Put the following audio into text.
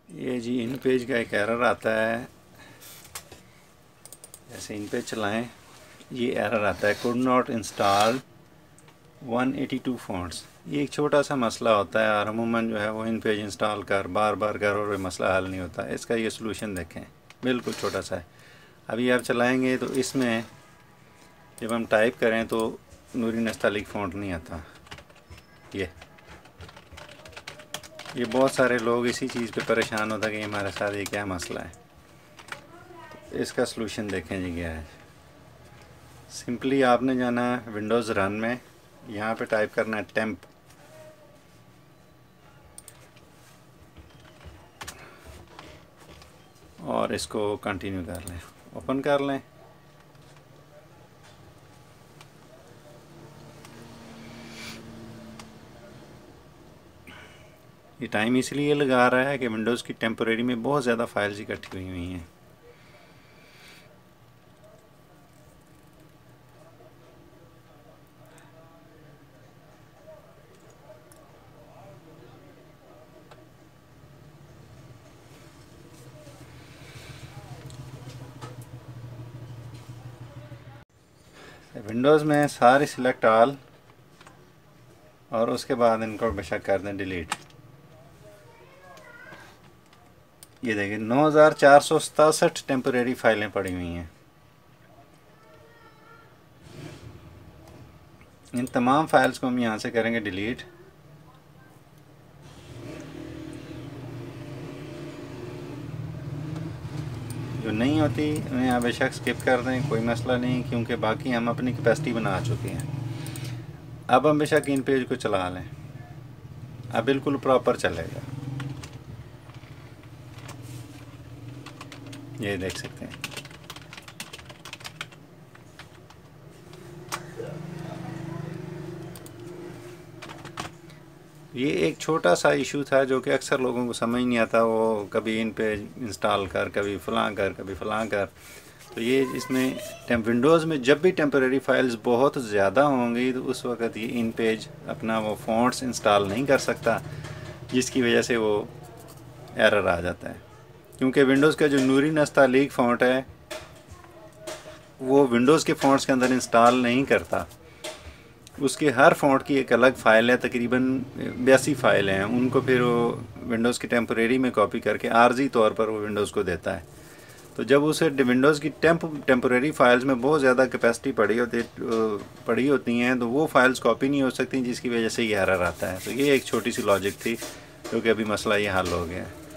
ये जी इन पेज का एक एरर आता है, जैसे इन पेज चलाएं ये एरर आता है कुड नॉट इंस्टॉल 182 फ़ॉन्ट्स। ये एक छोटा सा मसला होता है और अमूमन जो है वो इन पेज इंस्टॉल कर बार बार कर और मसला हल नहीं होता। इसका ये सलूशन देखें, बिल्कुल छोटा सा है। अभी आप चलाएंगे तो इसमें जब हम टाइप करें तो नूरी नस्तालिक फ़ॉन्ट नहीं आता। ये बहुत सारे लोग इसी चीज़ पे परेशान होता है कि हमारे साथ ये क्या मसला है। इसका सलूशन देखें जी क्या है। सिंपली आपने जाना है विंडोज़ रन में, यहाँ पे टाइप करना है टेम्प, और इसको कंटिन्यू कर लें, ओपन कर लें। ये टाइम इसलिए लगा रहा है कि विंडोज़ की टेम्परेरी में बहुत ज़्यादा फाइल्स इकट्ठी हुई हैं। विंडोज़ में सारे सिलेक्ट ऑल और उसके बाद इनको बेशक कर दें डिलीट। ये देखिए 9467 टेम्परेरी फाइलें पड़ी हुई हैं। इन तमाम फाइल्स को हम यहाँ से करेंगे डिलीट। जो नहीं होती उन्हें आप बेशक स्किप कर दें, कोई मसला नहीं, क्योंकि बाकी हम अपनी कैपेसिटी बना चुके हैं। अब हम बेशक इन पेज को चला लें, अब बिल्कुल प्रॉपर चलेगा। ये देख सकते हैं। ये एक छोटा सा इशू था जो कि अक्सर लोगों को समझ नहीं आता। वो कभी इन पेज इंस्टॉल कर, कभी फ़लाँ कर, कभी फ़लाँ कर। तो ये इसमें विंडोज़ में जब भी टेम्परेरी फाइल्स बहुत ज़्यादा होंगी तो उस वक़्त ये इन पेज अपना वो फ़ॉन्ट्स इंस्टॉल नहीं कर सकता, जिसकी वजह से वो एरर आ जाता है। क्योंकि विंडोज़ का जो नूरी नस्तालीक फ़ॉन्ट है वो विंडोज़ के फ़ॉन्ट्स के अंदर इंस्टॉल नहीं करता। उसके हर फ़ॉन्ट की एक अलग फ़ाइल है, तकरीबन 82 फ़ाइल हैं। उनको फिर वो विंडोज़ की टेम्परेरी में कॉपी करके आर्जी तौर पर वो विंडोज़ को देता है। तो जब उसे विंडोज़ की टेम्परेरी फ़ाइल्स में बहुत ज़्यादा कैपेसिटी पड़ी होती हैं तो वो फ़ाइल्स कॉपी नहीं हो सकती, जिसकी वजह से ये एरर आता है। तो ये एक छोटी सी लॉजिक थी, क्योंकि अभी मसला ये हल हो गया है।